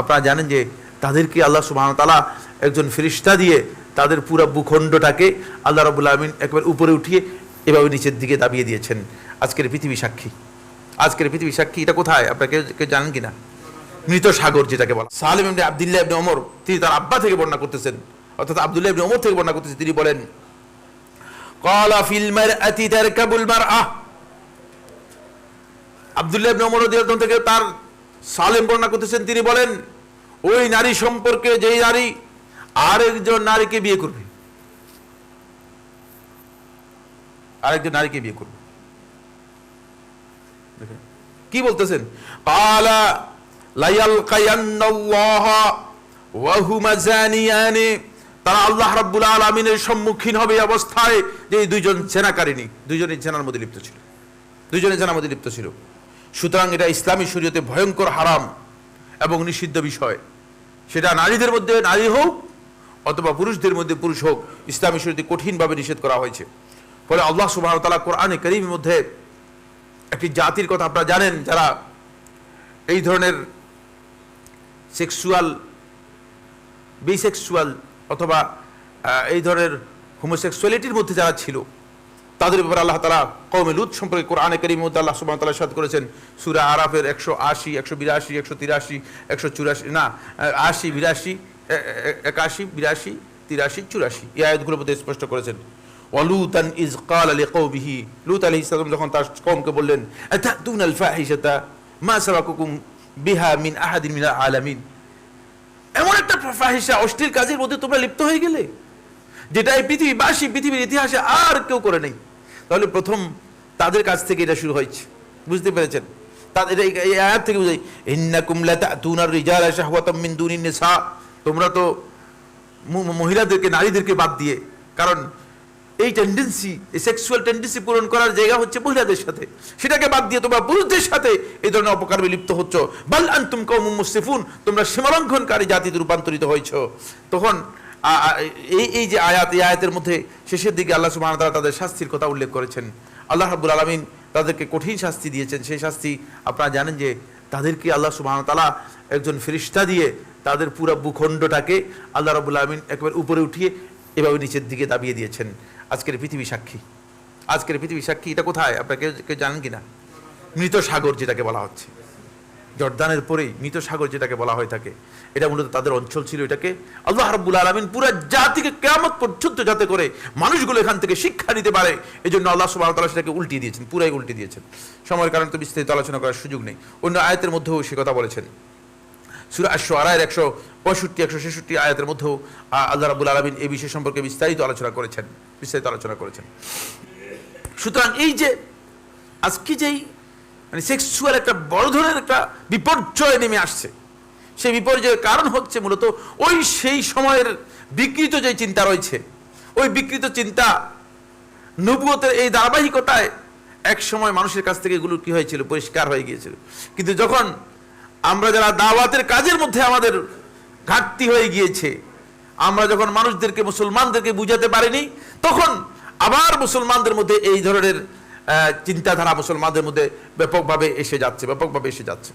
আপনারা জানেন যে তাদেরকে আল্লাহ সুবহানাহু ওয়া তাআলা একজন ফেরেশতা দিয়ে তাদের পুরো ভূখণ্ডটাকে আল্লাহ রাব্বুল আলামিন একবার উপরে উঠিয়ে এভাবে নিচের দিকে দাবিয়ে দিয়েছেন। আজকের পৃথিবী সাক্ষী, আজকের পৃথিবী সাক্ষী। এটা কোথায় আপনারা কেউ জানেন কিনা? মৃত সাগর যেটাকে বলা। সালিম ইবনে আব্দুল্লাহ ইবনে ওমর তিনি তার আব্বা থেকে বর্ণনা করতেছেন, অর্থাৎ আব্দুল্লাহ ইবনে ওমর থেকে বর্ণনা করতেছেন। তিনি বলেন ক্বালা ফিল মারআতি তারকাবুল মারআহ। আব্দুল্লাহ ইবনে ওমর রাদিয়াল্লাহু আনহু থেকে তার সালেম বর্ণনা করতেছেন। তিনি বলেন ওই নারী সম্পর্কে যেই নারী আরেকজন নারীকে বিয়ে করবে, আরেকজন নারীকে বিয়ে করবে। দেখেন কি বলতেছেন, ক্বালা লায়ালকায়ান্নাল্লাহা ওয়া হুমা জানিয়ানি। তারা আল্লাহ রাব্বুল আলামিনের সম্মুখীন হবে এই অবস্থায় যে এই দুইজন জেনাকারিনী, দুইজনের জেনার মধ্যে লিপ্ত ছিল, দুইজনের জেনার মধ্যে লিপ্ত ছিল। সুতরাং এটা ইসলামী শরীয়তে ভয়ঙ্কর হারাম এবং নিষিদ্ধ বিষয়। সেটা নারীদের মধ্যে নারী হোক অথবা পুরুষদের মধ্যে পুরুষ হোক, ইসলামী শরীয়তে কঠিনভাবে নিষেধ করা হয়েছে। ফলে আল্লাহ সুবহানাহু ওয়া তাআলা কোরআনে কারীমের মধ্যে একটি জাতির কথা আপনারা জানেন, যারা এই ধরনের সেক্সুয়াল, বিসেক্সুয়াল অথবা এই ধরনের হোমোসেক্সুয়ালিটির মধ্যে যারা ছিল, তাদের ব্যাপারে আল্লাহ তাআলা কওমে লূত সম্পর্কে কোরআনে কারীমের মধ্যে আল্লাহ সুবহানাহু ওয়া তাআলা ইরশাদ করেছেন। সূরা আরাফের 180, 182, 183, 184 না 80, 82, 81, 82, 83, 84 এই আয়াতগুলোর মধ্যে স্পষ্ট করেছেন। ওয়ালুতান ইজ ক্বালা লিকওমিহি, লূত আলাইহিস সালাম যখন তার কওমকে বললেন আতাতুনাল ফাহিশাতা মা সাবাকুকুম বিহা মিন আহাদিন মিনাল আলামিন। এমন একটা ফাহিশা, অশ্লীল কাজের মধ্যে তোমরা লিপ্ত হয়ে গেলে যেটা এই পৃথিবীবাসী, পৃথিবীর ইতিহাসে আর কেউ করে নেই। তাহলে প্রথম তাদের কাছ থেকে এটা শুরু হয়েছে, বুঝতে পেরেছেন? তাদের এই আয়াত থেকে বুঝাই ইন্নাকুম লাতাতুনার রিজালা শাহওয়াতাম মিন দুনিন নিসা। তোমরা তো মহিলাদেরকে, নারীদেরকে বাদ দিয়ে, কারণ এই টেন্ডেন্সি, এই সেক্সুয়াল টেন্ডেন্সি পূরণ করার জায়গা হচ্ছে মহিলাদের সাথে, সেটাকে বাদ দিয়ে তোমরা পুরুষদের সাথে এই ধরনের অপকর্মে লিপ্ত হচ্ছ। বাল আনতুম কওমুম মুসরিফুন, তোমরা সীমালঙ্ঘনকারী জাতিতে রূপান্তরিত হয়েছো। তখন এই যে আয়াত, এই আয়াতের মধ্যে শেষের দিকে আল্লাহ সুবহানাহু ওয়া তাআলা তাদের শাস্তির কথা উল্লেখ করেছেন। আল্লাহ রাব্বুল আলামিন তাদেরকে কঠিন শাস্তি দিয়েছেন। সেই শাস্তি আপনারা জানেন যে তাদেরকে আল্লাহ সুবহানাহু ওয়া তাআলা একজন ফেরেশতা দিয়ে তাদের পুরো ভূখণ্ডটাকে আল্লাহ রাব্বুল আলামিন একবার উপরে উঠিয়ে এভাবে নিচের দিকে দাবিয়ে দিয়েছেন। আজকের পৃথিবী সাক্ষী, আজকের পৃথিবী সাক্ষী। এটা কোথায় আপনারা কেউ জানেন কিনা? মৃত সাগর যেটাকে বলা হচ্ছে, জর্দানের পরেই মৃত সাগর যেটাকে বলা হয়ে থাকে, এটা মূলত তাদের অঞ্চল ছিল। এটাকে আল্লাহ রাব্বুল আলামিন পুরো জাতিকে কিয়ামত পর্যন্ত যাতে করে মানুষগুলো এখান থেকে শিক্ষা নিতে পারে, এজন্য আল্লাহ সুবহানাহু ওয়া তাআলা সেটাকে উল্টিয়ে দিয়েছেন, পুরাই উল্টে দিয়েছেন। সময়ের কারণে তো বিস্তারিত আলোচনা করার সুযোগ নেই। অন্য আয়াতের মধ্যেও সে কথা বলেছেন। সূরা আশ-শুআরার 165, 166 আয়াতের মধ্যেও আল্লাহ রাব্বুল আলামিন এই বিষয় সম্পর্কে বিস্তারিত আলোচনা করেছেন, বিস্তারিত আলোচনা করেছেন। সুতরাং এই যে আজকে যেই মানে সেক্সুয়াল একটা বড় ধরনের একটা বিপর্যয় নেমে আসছে, সেই বিপর্যয়ের কারণ হচ্ছে মূলত ওই সেই সময়ের বিকৃত যে চিন্তা রয়েছে, ওই বিকৃত চিন্তা নবুয়তের এই ধারাবাহিকতায় এক সময় মানুষের কাছ থেকে এগুলো কি হয়েছিল, পরিষ্কার হয়ে গিয়েছিল। কিন্তু যখন আমরা যারা দাওয়াতের কাজের মধ্যে আমাদের ঘাটতি হয়ে গিয়েছে, আমরা যখন মানুষদেরকে, মুসলমানদেরকে বুঝাতে পারিনি, তখন আবার মুসলমানদের মধ্যে এই ধরনের চিন্তাধারা মুসলমানদের মধ্যে ব্যাপকভাবে এসে যাচ্ছে, ব্যাপকভাবে এসে যাচ্ছে।